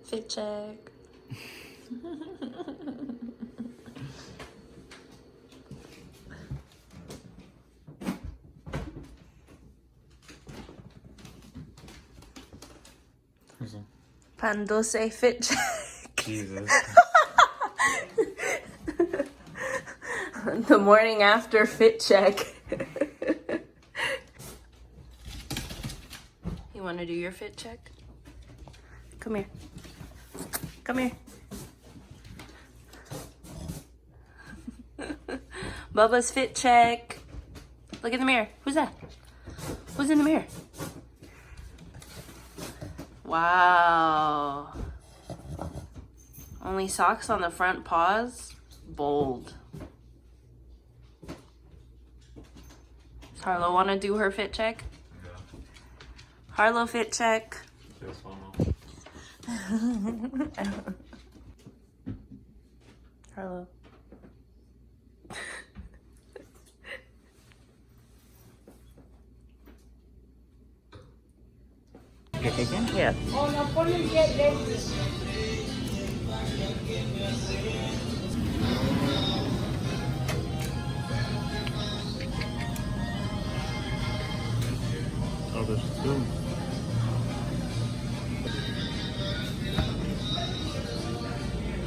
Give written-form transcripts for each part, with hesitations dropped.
Fit check. Pan dulce fit check. Jesus. The morning after fit check. You want to do your fit check? Come here. Come here. Bubba's fit check. Look in the mirror. Who's that? Who's in the mirror? Wow. Only socks on the front paws? Bold. Does Harlow want to do her fit check? Yeah. Harlow fit check. Yes, Harlow. ¿Qué again? Yeah. Oh, there's two.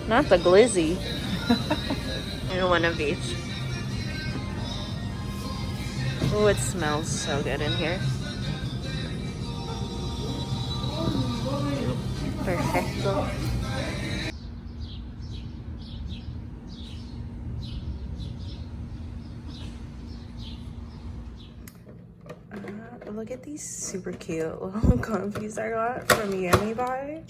Not the glizzy. And one of each. Oh, it smells so good in here. Perfecto. Look at these super cute little comfies I got from Yummy Buy.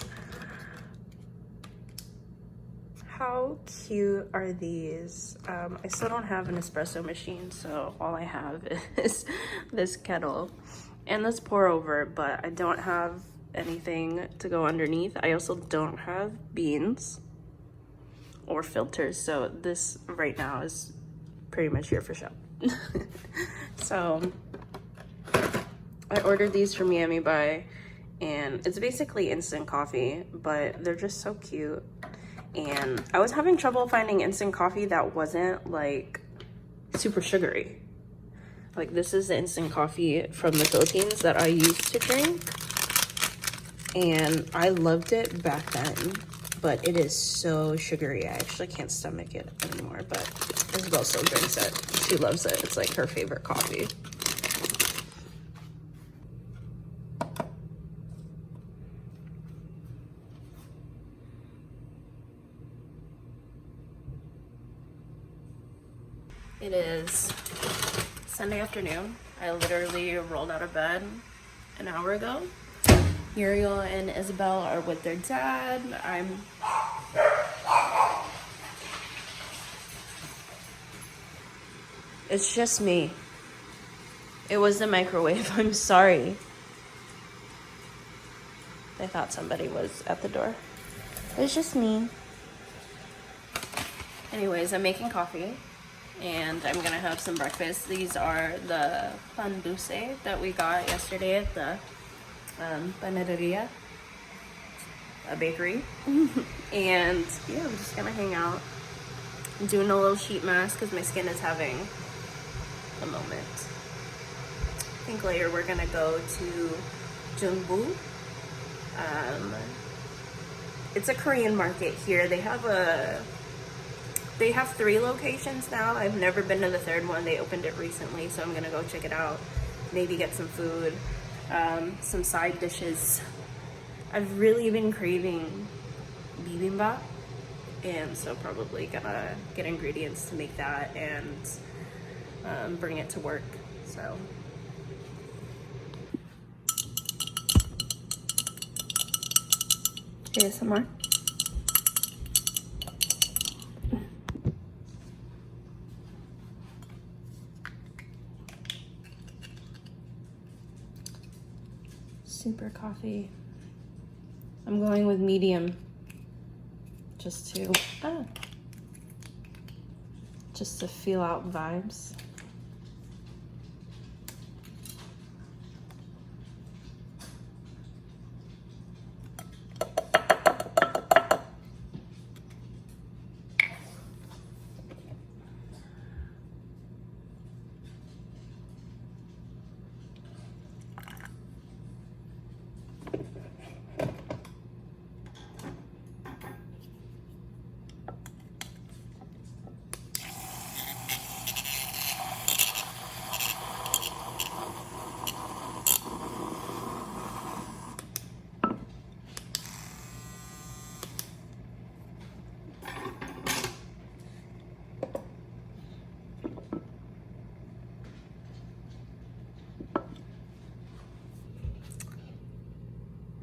How cute are these? I still don't have an espresso machine, so all I have is this kettle and this pour over, but I don't have anything to go underneath. I also don't have beans or filters, so this right now is pretty much here for show. So I ordered these from Yummy Buy, and it's basically instant coffee, but they're just so cute. And I was having trouble finding instant coffee that wasn't like super sugary. Like, this is the instant coffee from the Philippines that I used to drink, and I loved it back then, but it is so sugary. I actually can't stomach it anymore, but Isabel still drinks it. She loves it. It's like her favorite coffee. It is Sunday afternoon. I literally rolled out of bed an hour ago. Uriel and Isabel are with their dad. It's just me. It was the microwave. I'm sorry. I thought somebody was at the door. It's just me. Anyways, I'm making coffee. And I'm gonna have some breakfast. These are the pan dulce that we got yesterday at the panaderia, a bakery. And yeah, I'm just gonna hang out. I'm doing a little sheet mask because my skin is having a moment. I think later we're gonna go to Jungbu. It's a Korean market here. They have 3 locations now. I've never been to the 3rd one. They opened it recently, so I'm gonna go check it out. Maybe get some food, some side dishes. I've really been craving bibimbap, and so probably gonna get ingredients to make that and bring it to work. So here's some more. Super coffee. I'm going with medium just to feel out vibes.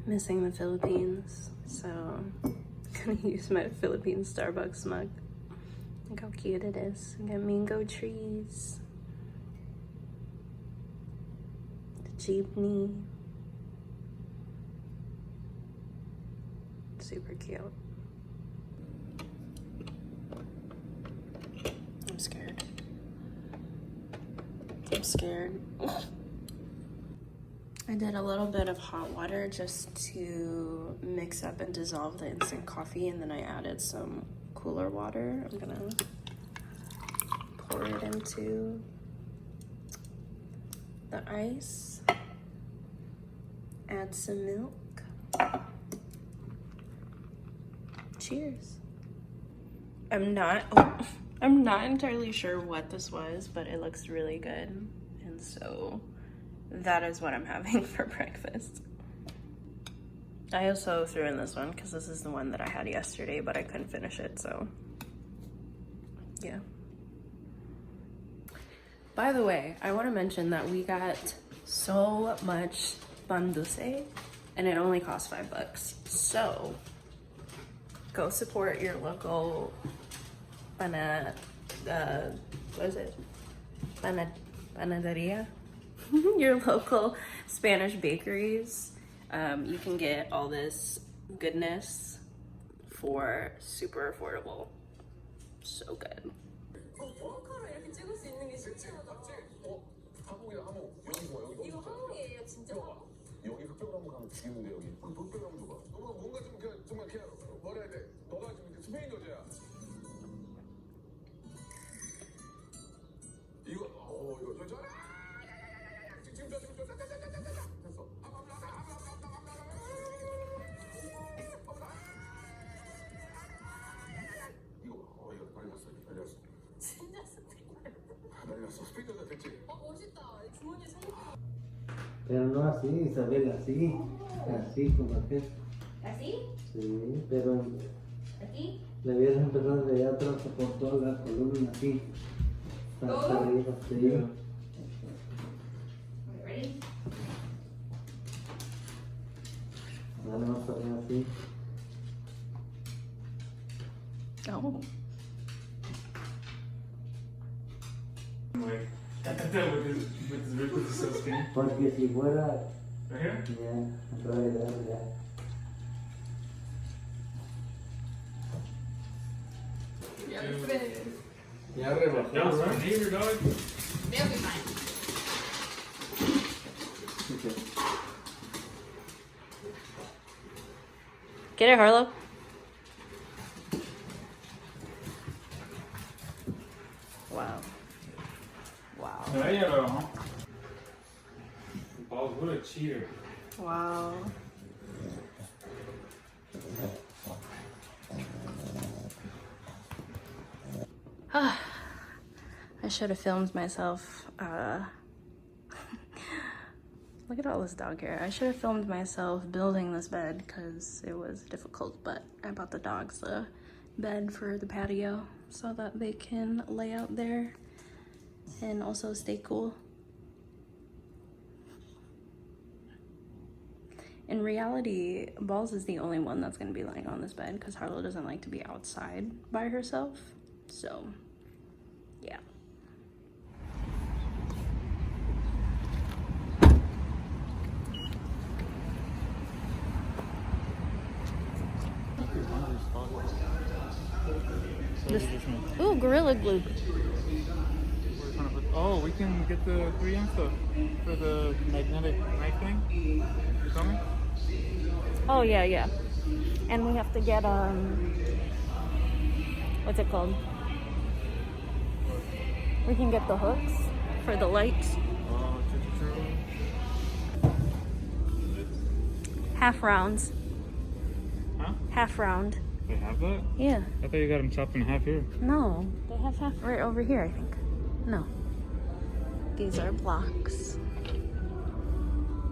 missing the Philippines, so I'm gonna use my Philippine Starbucks mug. Look how cute it is. We got mango trees, the jeepney. Super cute. I'm scared. I'm scared. I did a little bit of hot water just to mix up and dissolve the instant coffee, and then I added some cooler water. I'm gonna pour it into the ice, add some milk. Cheers. I'm not entirely sure what this was, but it looks really good, and so that is what I'm having for breakfast. I also threw in this one because this is the one that I had yesterday, but I couldn't finish it, so yeah. By the way, I want to mention that we got so much pan dulce, and it only cost $5. So go support your local what is it? Panaderia? Your local Spanish bakeries. You can get all this goodness for super affordable. So good. Pero no así, Isabel, así, así como aquel. ¿Así? Sí, pero ¿Aquí? le hubieras empezado de allá atrás por toda la columna así. Hasta arriba, sí. Ready? Dale más para allá así. Oh. with his so skinny. Porque si fuera, Right here? ya, otra vez, ya. Ya rebajó, That was ¿no? my neighbor, dog. They'll be fine. Get it, Harlow. Wow. Wow. Pero, balls, what a cheater. Wow. I should have filmed myself. Look at all this dog hair. I should have filmed myself building this bed because it was difficult, but I bought the dogs a bed for the patio so that they can lay out there and also stay cool. In reality, Balls is the only one that's going to be laying on this bed because Harlow doesn't like to be outside by herself. So, yeah. Ooh, Gorilla Glue. Oh, we can get the 3M stuff for the magnetic knife thing. You tell me? Oh, yeah, yeah. And we have to get, what's it called? We can get the hooks for the lights. Oh, true. Half rounds. Huh? Half round. They have that? Yeah. I thought you got them chopped in half here. No, they have half right over here, I think. No. These are blocks.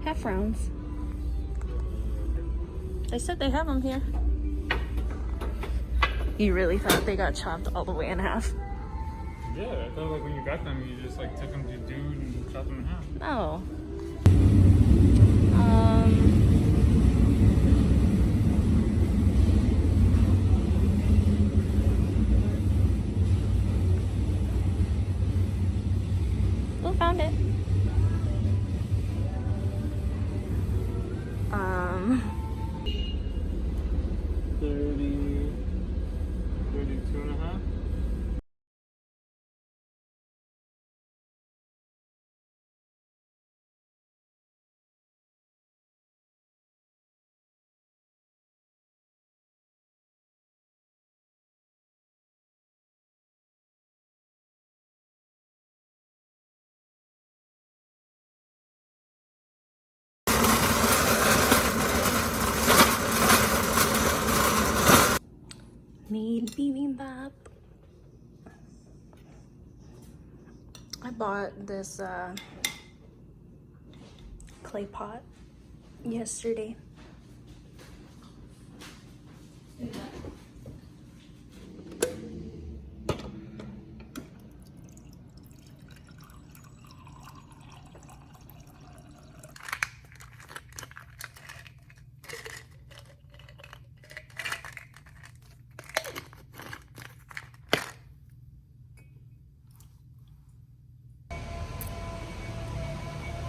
Half rounds. They said they have them here. You really thought they got chopped all the way in half? Yeah, I thought like when you got them, you just like took them to dude and chopped them in half. No. made bibimbap. I bought this clay pot yesterday.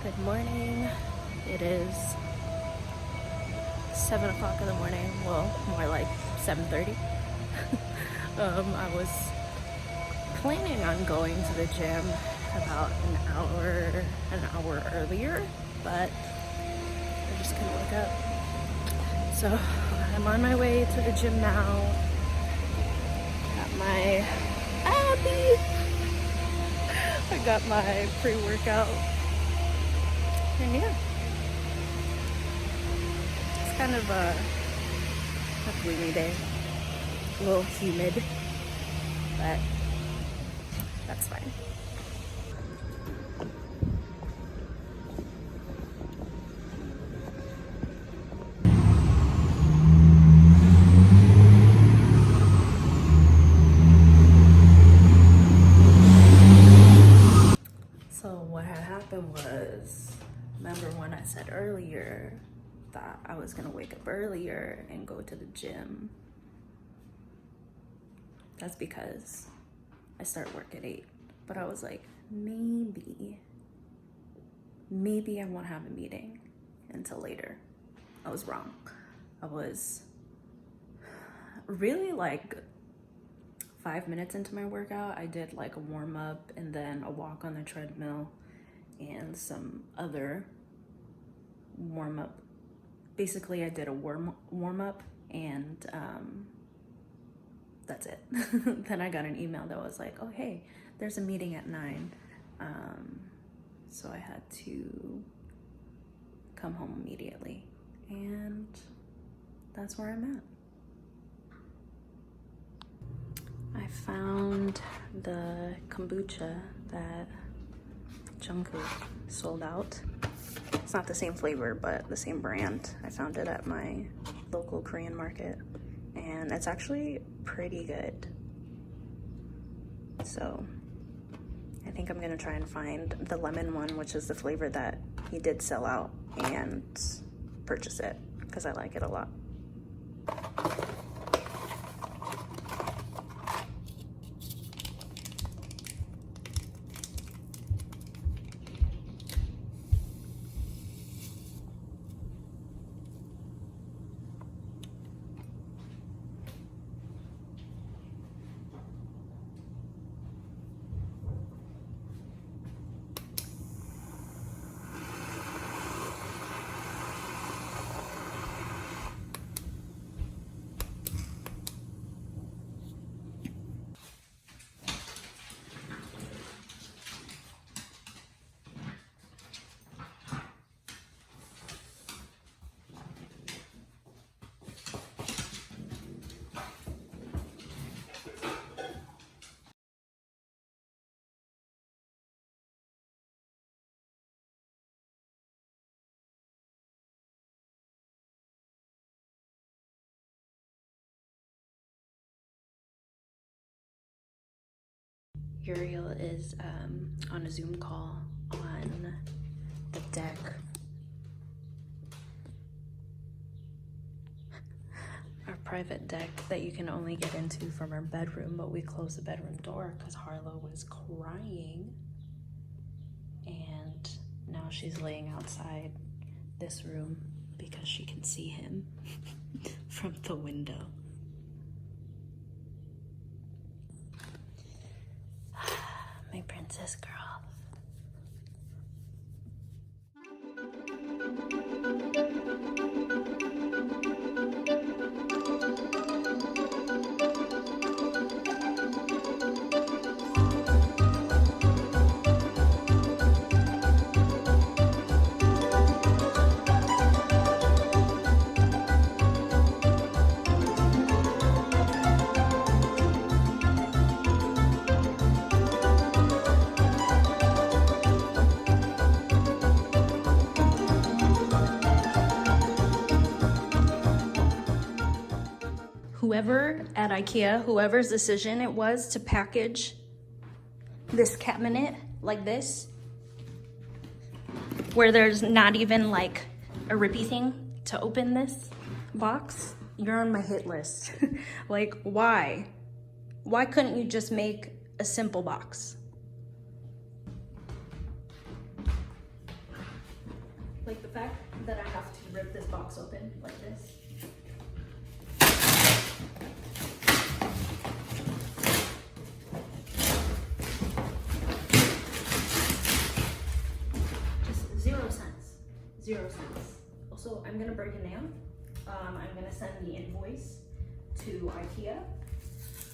Good morning. It is 7 o'clock in the morning. Well, more like 7:30. I was planning on going to the gym about an hour earlier, but I just couldn't wake up. So I'm on my way to the gym now. Got my Abby. I got my pre-workout. And yeah, it's kind of a gloomy day, a little humid, but that's fine. So what had happened was, remember when I said earlier that I was gonna wake up earlier and go to the gym? That's because I start work at 8. But I was like, maybe I won't have a meeting until later. I was wrong. I was really like 5 minutes into my workout. I did like a warm up and then a walk on the treadmill and some other warm up. Basically, I did a warm up and that's it. Then I got an email that was like, oh, hey, there's a meeting at 9. So I had to come home immediately. And that's where I'm at. I found the kombucha that Jungkook sold out. It's not the same flavor, but the same brand. I found it at my local Korean market, and it's actually pretty good. So I think I'm gonna try and find the lemon one, which is the flavor that he did sell out, and purchase it because I like it a lot. Uriel is on a Zoom call on the deck. Our private deck that you can only get into from our bedroom, but we closed the bedroom door because Harlow was crying. And now she's laying outside this room because she can see him from the window. My princess girl. whoever at IKEA, whoever's decision it was to package this cabinet like this, where there's not even like a rippy thing to open this box, you're on my hit list. Like, why? Why couldn't you just make a simple box? Like the fact that I have to rip this box open like this. Just 0 cents. 0 cents. Also, I'm gonna break a nail. I'm gonna send the invoice to IKEA.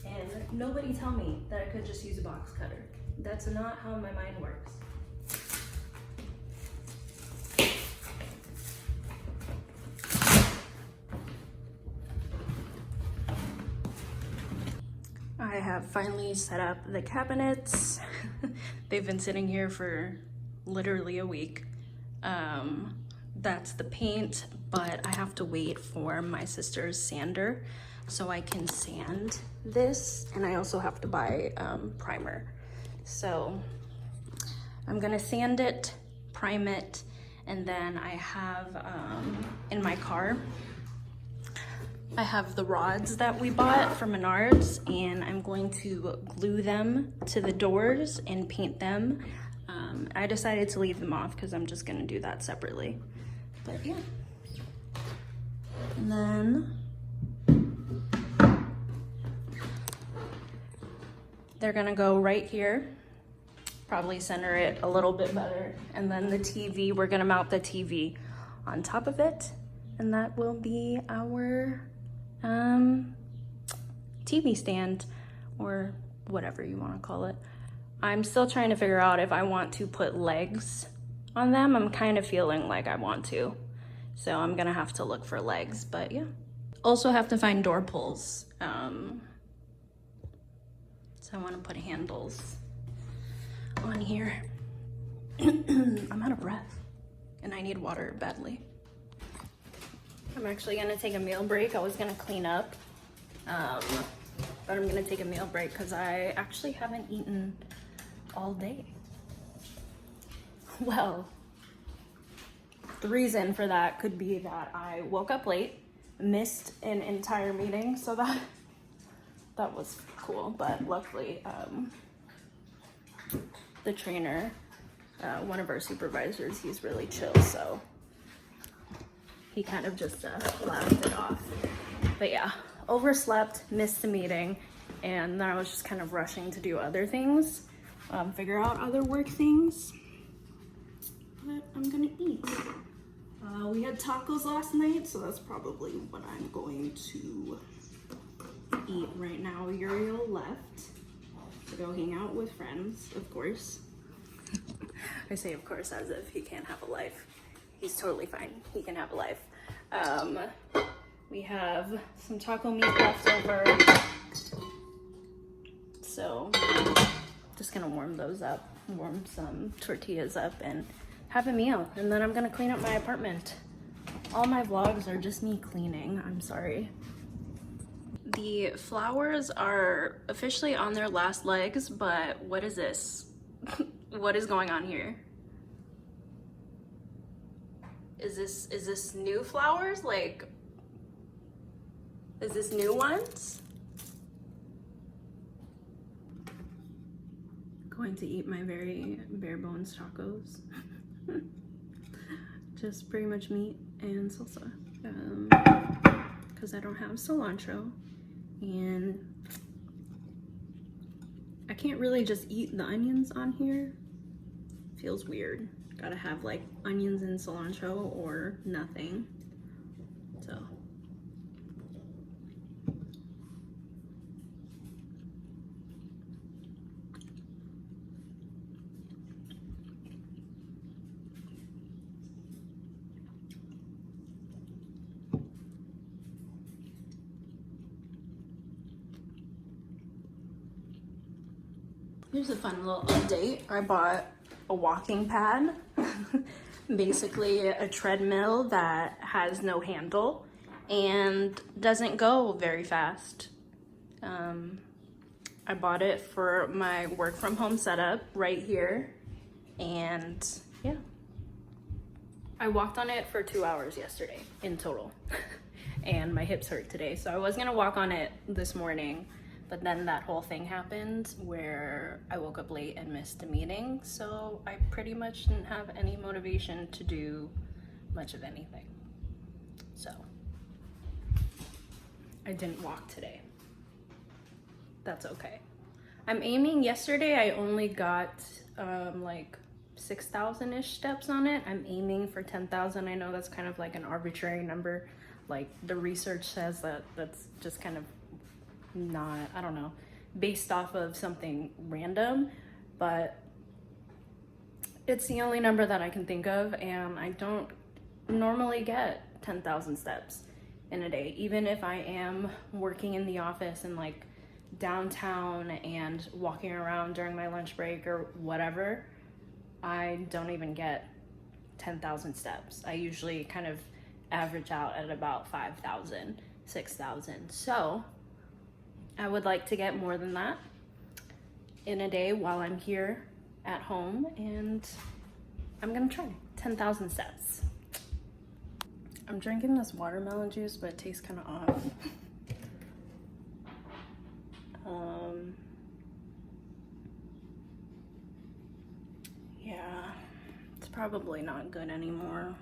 And nobody tell me that I could just use a box cutter. That's not how my mind works. I have finally set up the cabinets. They've been sitting here for literally a week. That's the paint, but I have to wait for my sister's sander so I can sand this, and I also have to buy primer. So I'm gonna sand it, prime it, and then I have in my car, I have the rods that we bought from Menards, and I'm going to glue them to the doors and paint them. I decided to leave them off because I'm just gonna do that separately. But yeah. And then they're gonna go right here, probably center it a little bit better. And then the TV, we're gonna mount the TV on top of it, and that will be our TV stand, or whatever you wanna call it. I'm still trying to figure out if I want to put legs on them. I'm kind of feeling like I want to. So I'm gonna have to look for legs, but yeah. Also have to find door pulls. So I wanna put handles on here. I'm out of breath and I need water badly. I'm actually gonna take a meal break. I was gonna clean up, but I'm gonna take a meal break because I actually haven't eaten all day. Well, the reason for that could be that I woke up late, missed an entire meeting, so that was cool. But luckily, the trainer, one of our supervisors, he's really chill, so he kind of just laughed it off. But yeah, overslept, missed the meeting, and then I was just kind of rushing to do other things, figure out other work things. But I'm gonna eat. We had tacos last night, so that's probably what I'm going to eat right now. Uriel left to go hang out with friends, of course. I say of course as if he can't have a life. He's totally fine. He can have a life. We have some taco meat left over, so just gonna warm those up, warm some tortillas up, and have a meal, and then I'm gonna clean up my apartment. All my vlogs are just me cleaning. I'm sorry. The flowers are officially on their last legs, but what is this? What is going on here? Is this new flowers? Like, is this new ones? Going to eat my very bare bones tacos. Just pretty much meat and salsa, because I don't have cilantro, and I can't really just eat the onions on here. Feels weird. Gotta have like onions and cilantro or nothing. So here's a fun little update. I bought a walking pad, basically a treadmill that has no handle, and doesn't go very fast. I bought it for my work from home setup right here, and yeah. I walked on it for 2 hours yesterday in total, and my hips hurt today. So I was gonna walk on it this morning, but then that whole thing happened where I woke up late and missed a meeting. So I pretty much didn't have any motivation to do much of anything. So I didn't walk today. That's okay. I'm aiming, yesterday I only got like 6,000-ish steps on it. I'm aiming for 10,000. I know that's kind of like an arbitrary number. Like the research says that that's just kind of not, I don't know, based off of something random, but it's the only number that I can think of, and I don't normally get 10,000 steps in a day. Even if I am working in the office and like downtown and walking around during my lunch break or whatever, I don't even get 10,000 steps. I usually kind of average out at about 5,000, 6,000. So I would like to get more than that in a day while I'm here at home, and I'm gonna try 10,000 steps. I'm drinking this watermelon juice, but it tastes kind of off. Yeah, it's probably not good anymore.